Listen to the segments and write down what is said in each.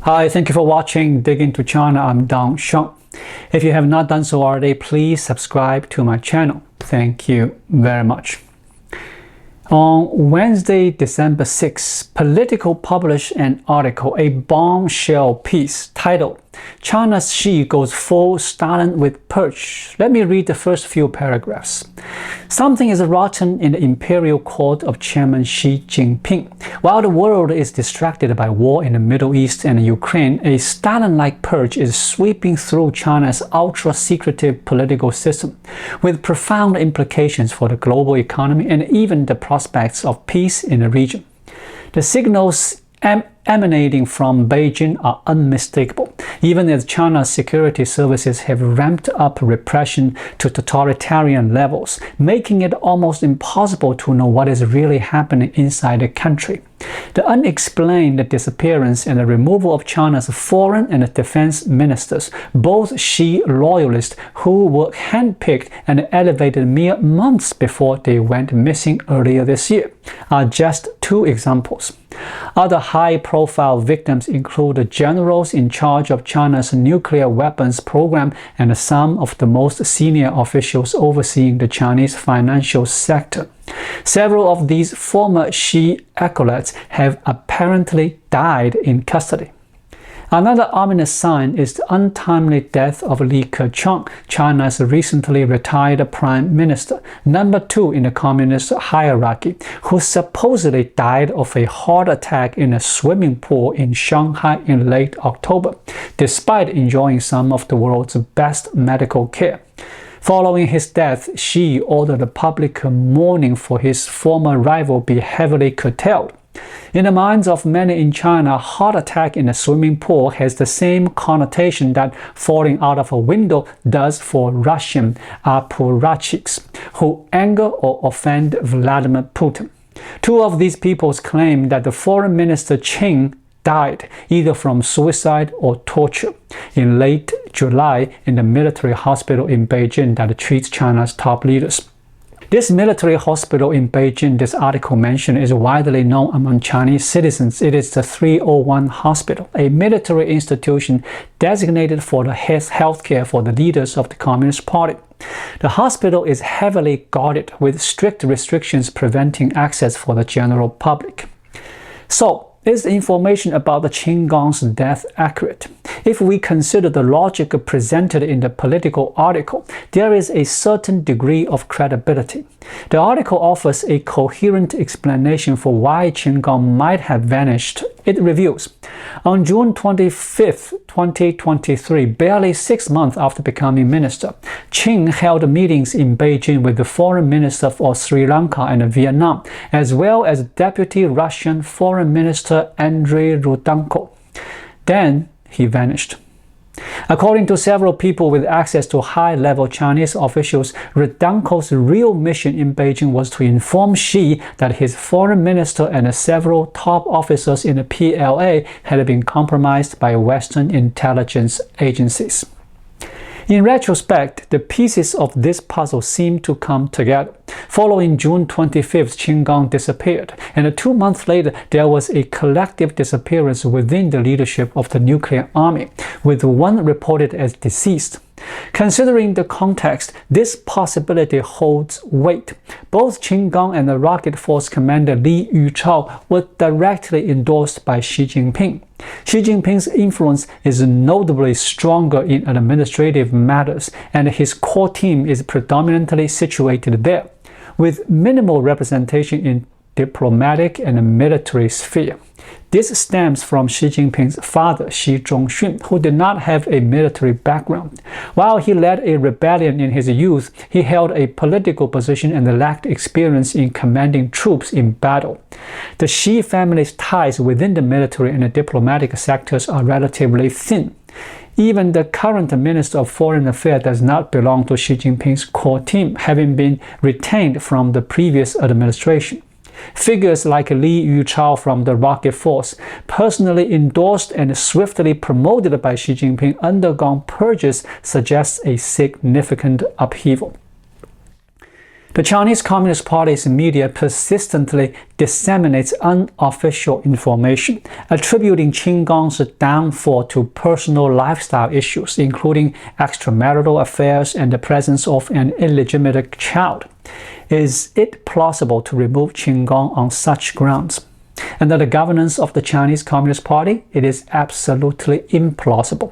Hi, thank you for watching Dig Into China. I'm Dong Sheng. If you have not done so already, please subscribe to my channel. Thank you very much. On Wednesday, December 6, Politico published an article, a bombshell piece titled, China's Xi Goes Full Stalin with Purge. Let me read the first few paragraphs. Something is rotten in the imperial court of Chairman Xi Jinping. While the world is distracted by war in the Middle East and Ukraine, a Stalin-like purge is sweeping through China's ultra-secretive political system, with profound implications for the global economy and even the prospects of peace in the region. The signals emanating from Beijing are unmistakable, even as China's security services have ramped up repression to totalitarian levels, making it almost impossible to know what is really happening inside the country. The unexplained disappearance and the removal of China's foreign and defense ministers, both Xi loyalists who were handpicked and elevated mere months before they went missing earlier this year, are just two examples. Other high-profile victims include the generals in charge of China's nuclear weapons program and some of the most senior officials overseeing the Chinese financial sector. Several of these former Xi acolytes have apparently died in custody. Another ominous sign is the untimely death of Li Keqiang, China's recently retired prime minister, number 2 in the communist hierarchy, who supposedly died of a heart attack in a swimming pool in Shanghai in late October, despite enjoying some of the world's best medical care. Following his death, Xi ordered the public mourning for his former rival be heavily curtailed. In the minds of many in China, a heart attack in a swimming pool has the same connotation that falling out of a window does for Russian apparatchiks who anger or offend Vladimir Putin. Two of these people claim that the foreign minister Qin died either from suicide or torture in late July in the military hospital in Beijing that treats China's top leaders. This military hospital in Beijing this article mentioned is widely known among Chinese citizens. It is the 301 Hospital, a military institution designated for the health care for the leaders of the Communist Party. The hospital is heavily guarded with strict restrictions preventing access for the general public. So, is the information about the Qin Gong's death accurate? If we consider the logic presented in the Politico article, there is a certain degree of credibility. The article offers a coherent explanation for why Qin Gong might have vanished. It reviews, on June 25, 2023, barely 6 months after becoming minister, Qin held meetings in Beijing with the foreign minister for Sri Lanka and Vietnam, as well as Deputy Russian Foreign Minister Andrei Rudanko. Then he vanished. According to several people with access to high-level Chinese officials, Rudanko's real mission in Beijing was to inform Xi that his foreign minister and several top officers in the PLA had been compromised by Western intelligence agencies. In retrospect, the pieces of this puzzle seem to come together. Following June 25th, Qin Gong disappeared, and 2 months later, there was a collective disappearance within the leadership of the nuclear army, with one reported as deceased. Considering the context, this possibility holds weight. Both Qin Gong and the Rocket Force commander Li Yuchao were directly endorsed by Xi Jinping. Xi Jinping's influence is notably stronger in administrative matters, and his core team is predominantly situated there, with minimal representation in diplomatic and military sphere. This stems from Xi Jinping's father, Xi Zhongxun, who did not have a military background. While he led a rebellion in his youth, he held a political position and lacked experience in commanding troops in battle. The Xi family's ties within the military and the diplomatic sectors are relatively thin. Even the current Minister of Foreign Affairs does not belong to Xi Jinping's core team, having been retained from the previous administration. Figures like Li Yuchao from the Rocket Force, personally endorsed and swiftly promoted by Xi Jinping, undergone purges, suggests a significant upheaval. The Chinese Communist Party's media persistently disseminates unofficial information, attributing Qin Gang's downfall to personal lifestyle issues, including extramarital affairs and the presence of an illegitimate child. Is it plausible to remove Qin Gang on such grounds? Under the governance of the Chinese Communist Party, it is absolutely implausible.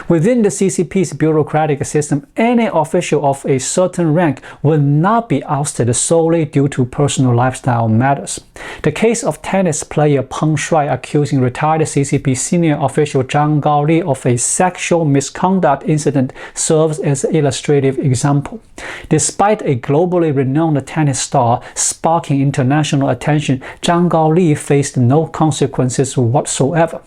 Within the CCP's bureaucratic system, any official of a certain rank will not be ousted solely due to personal lifestyle matters. The case of tennis player Peng Shuai accusing retired CCP senior official Zhang Gaoli of a sexual misconduct incident serves as an illustrative example. Despite a globally renowned tennis star sparking international attention, Zhang Gaoli faced no consequences whatsoever.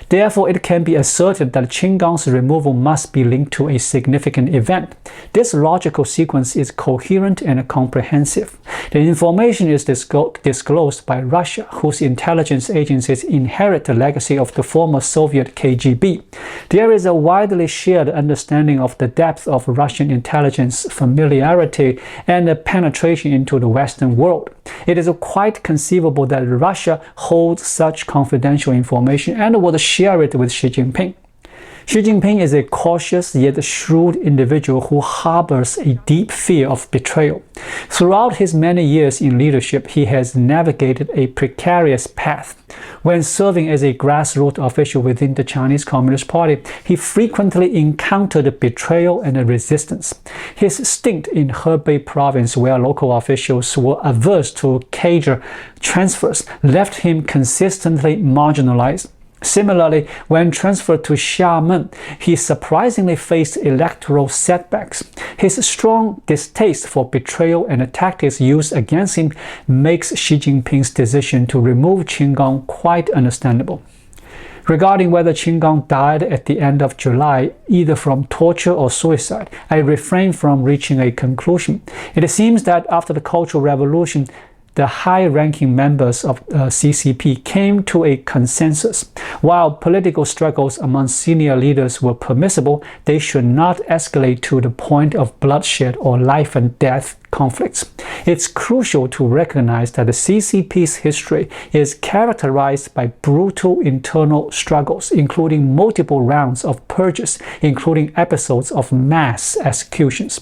Therefore, it can be asserted that Qin Gang's removal must be linked to a significant event. This logical sequence is coherent and comprehensive. The information is disclosed by Russia, whose intelligence agencies inherit the legacy of the former Soviet KGB. There is a widely shared understanding of the depth of Russian intelligence familiarity and penetration into the Western world. It is quite conceivable that Russia holds such confidential information and would share it with Xi Jinping. Xi Jinping is a cautious yet shrewd individual who harbors a deep fear of betrayal. Throughout his many years in leadership, he has navigated a precarious path. When serving as a grassroots official within the Chinese Communist Party, he frequently encountered betrayal and resistance. His stint in Hebei province, where local officials were averse to cadre transfers, left him consistently marginalized. Similarly, when transferred to Xiamen, he surprisingly faced electoral setbacks. His strong distaste for betrayal and the tactics used against him makes Xi Jinping's decision to remove Qin Gang quite understandable. Regarding whether Qin Gang died at the end of July, either from torture or suicide, I refrain from reaching a conclusion. It seems that after the Cultural Revolution, the high-ranking members of CCP came to a consensus. While political struggles among senior leaders were permissible, they should not escalate to the point of bloodshed or life-and-death conflicts. It's crucial to recognize that the CCP's history is characterized by brutal internal struggles, including multiple rounds of purges, including episodes of mass executions.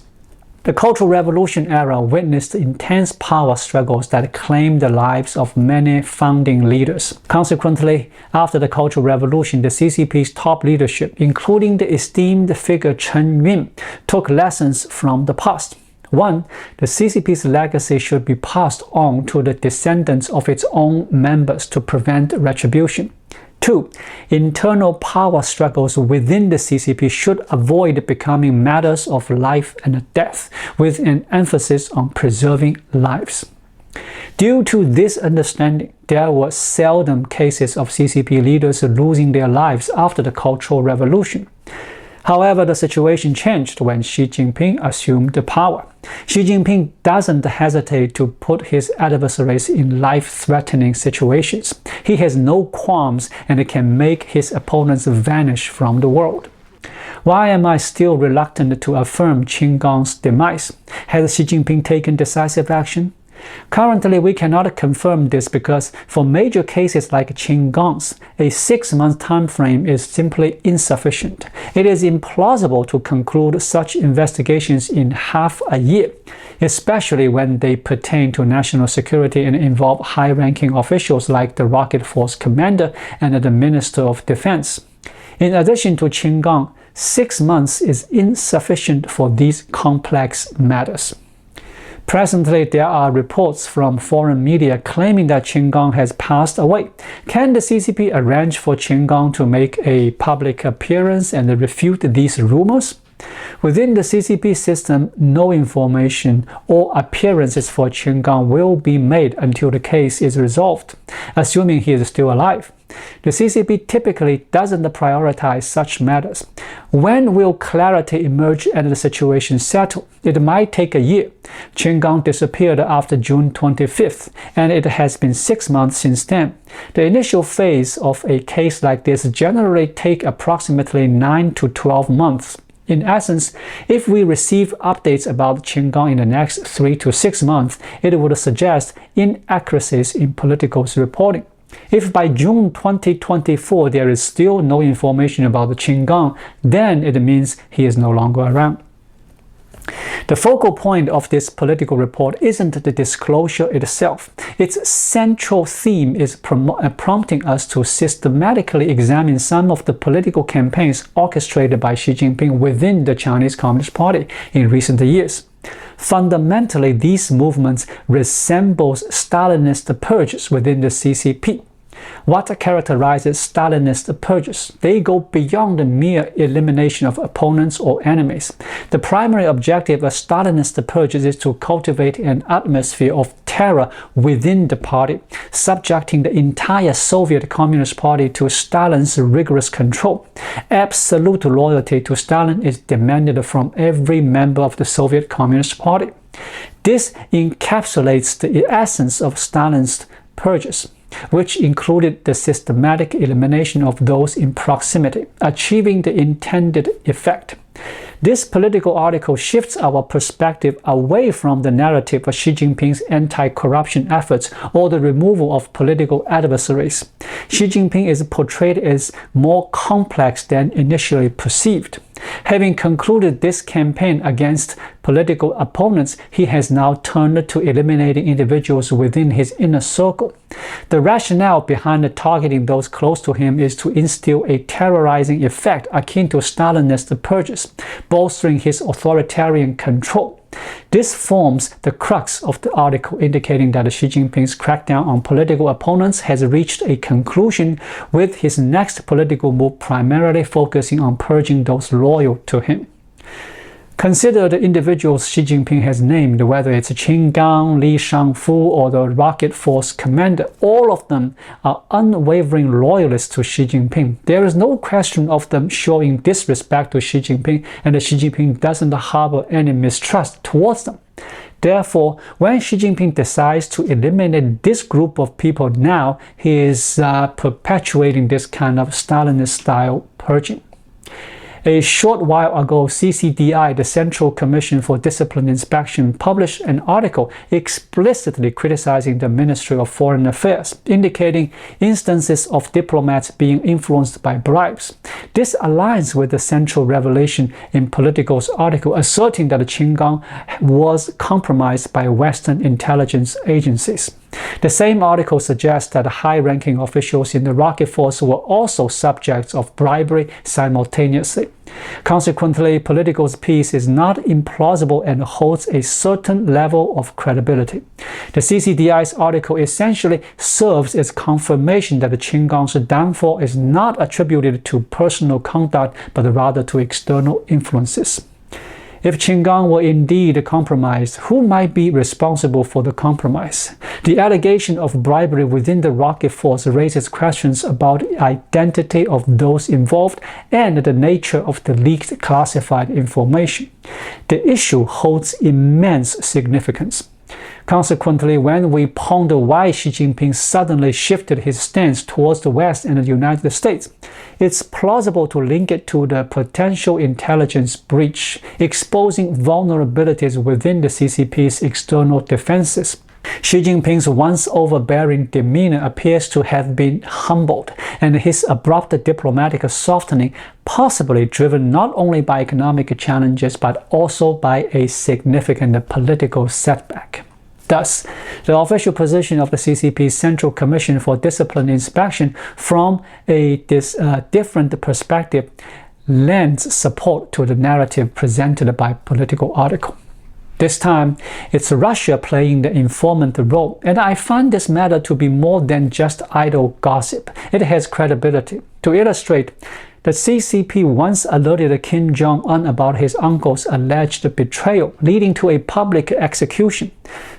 The Cultural Revolution era witnessed intense power struggles that claimed the lives of many founding leaders. Consequently, after the Cultural Revolution, the CCP's top leadership, including the esteemed figure Chen Yun, took lessons from the past. 1. The CCP's legacy should be passed on to the descendants of its own members to prevent retribution. 2. Internal power struggles within the CCP should avoid becoming matters of life and death, with an emphasis on preserving lives. Due to this understanding, there were seldom cases of CCP leaders losing their lives after the Cultural Revolution. However, the situation changed when Xi Jinping assumed the power. Xi Jinping doesn't hesitate to put his adversaries in life-threatening situations. He has no qualms and can make his opponents vanish from the world. Why am I still reluctant to affirm Qin Gang's demise? Has Xi Jinping taken decisive action? Currently, we cannot confirm this because for major cases like Qin Gang's, a 6-month time frame is simply insufficient. It is implausible to conclude such investigations in half a year, especially when they pertain to national security and involve high-ranking officials like the Rocket Force Commander and the Minister of Defense. In addition to Qin Gang, 6 months is insufficient for these complex matters. Presently, there are reports from foreign media claiming that Qin Gang has passed away. Can the CCP arrange for Qin Gang to make a public appearance and refute these rumors? Within the CCP system, no information or appearances for Qin Gang will be made until the case is resolved, assuming he is still alive. The CCP typically doesn't prioritize such matters. When will clarity emerge and the situation settle? It might take a year. Qin Gang disappeared after June 25th, and it has been 6 months since then. The initial phase of a case like this generally takes approximately 9 to 12 months. In essence, if we receive updates about Qinggang in the next 3 to 6 months, it would suggest inaccuracies in Politico's reporting. If by June 2024 there is still no information about Qinggang, then it means he is no longer around. The focal point of this Politico report isn't the disclosure itself. Its central theme is prompting us to systematically examine some of the political campaigns orchestrated by Xi Jinping within the Chinese Communist Party in recent years. Fundamentally, these movements resemble Stalinist purges within the CCP. What characterizes Stalinist purges? They go beyond the mere elimination of opponents or enemies. The primary objective of Stalinist purges is to cultivate an atmosphere of terror within the party, subjecting the entire Soviet Communist Party to Stalin's rigorous control. Absolute loyalty to Stalin is demanded from every member of the Soviet Communist Party. This encapsulates the essence of Stalin's purges, which included the systematic elimination of those in proximity, achieving the intended effect. This political article shifts our perspective away from the narrative of Xi Jinping's anti-corruption efforts or the removal of political adversaries. Xi Jinping is portrayed as more complex than initially perceived. Having concluded this campaign against political opponents, he has now turned to eliminating individuals within his inner circle. The rationale behind targeting those close to him is to instill a terrorizing effect akin to Stalinist purges, bolstering his authoritarian control. This forms the crux of the article, indicating that Xi Jinping's crackdown on political opponents has reached a conclusion, with his next political move primarily focusing on purging those loyal to him. Consider the individuals Xi Jinping has named, whether it's Qinggang, Li Shangfu, or the rocket force commander. All of them are unwavering loyalists to Xi Jinping. There is no question of them showing disrespect to Xi Jinping, and Xi Jinping doesn't harbor any mistrust towards them. Therefore, when Xi Jinping decides to eliminate this group of people now, he is perpetuating this kind of Stalinist-style purging. A short while ago, CCDI, the Central Commission for Discipline Inspection, published an article explicitly criticizing the Ministry of Foreign Affairs, indicating instances of diplomats being influenced by bribes. This aligns with the central revelation in Politico's article, asserting that Qinggang was compromised by Western intelligence agencies. The same article suggests that high-ranking officials in the rocket force were also subjects of bribery simultaneously. Consequently, Politico's piece is not implausible and holds a certain level of credibility. The CCDI's article essentially serves as confirmation that Qinggang's downfall is not attributed to personal conduct, but rather to external influences. If Qinggang were indeed compromised, who might be responsible for the compromise? The allegation of bribery within the rocket force raises questions about the identity of those involved and the nature of the leaked classified information. The issue holds immense significance. Consequently, when we ponder why Xi Jinping suddenly shifted his stance towards the West and the United States, it's plausible to link it to the potential intelligence breach, exposing vulnerabilities within the CCP's external defenses. Xi Jinping's once overbearing demeanor appears to have been humbled, and his abrupt diplomatic softening possibly driven not only by economic challenges but also by a significant political setback. Thus, the official position of the CCP's Central Commission for Discipline Inspection from a different perspective lends support to the narrative presented by Politico article. This time, it's Russia playing the informant role, and I find this matter to be more than just idle gossip. It has credibility. To illustrate, the CCP once alerted Kim Jong-un about his uncle's alleged betrayal, leading to a public execution.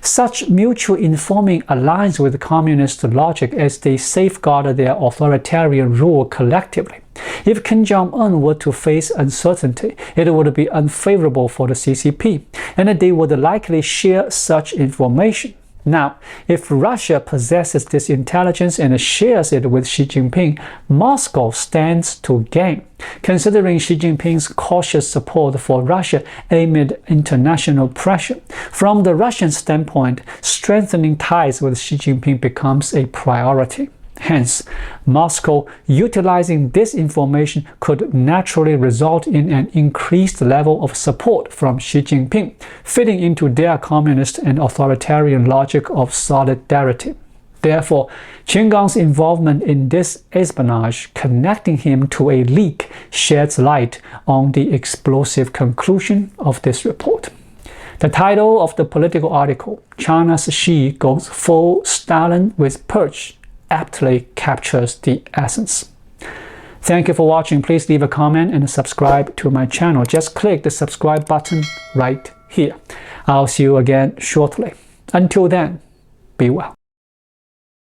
Such mutual informing aligns with communist logic as they safeguard their authoritarian rule collectively. If Kim Jong-un were to face uncertainty, it would be unfavorable for the CCP, and they would likely share such information. Now, if Russia possesses this intelligence and shares it with Xi Jinping, Moscow stands to gain, considering Xi Jinping's cautious support for Russia amid international pressure. From the Russian standpoint, strengthening ties with Xi Jinping becomes a priority. Hence, Moscow utilizing this information could naturally result in an increased level of support from Xi Jinping, fitting into their communist and authoritarian logic of solidarity. Therefore, Qin Gang's involvement in this espionage, connecting him to a leak, sheds light on the explosive conclusion of this report. The title of the Political article, China's Xi Goes Full Stalin with Purge, aptly captures the essence. Thank you for watching. Please leave a comment and subscribe to my channel. Just click the subscribe button right here. I'll see you again shortly. Until then, be well.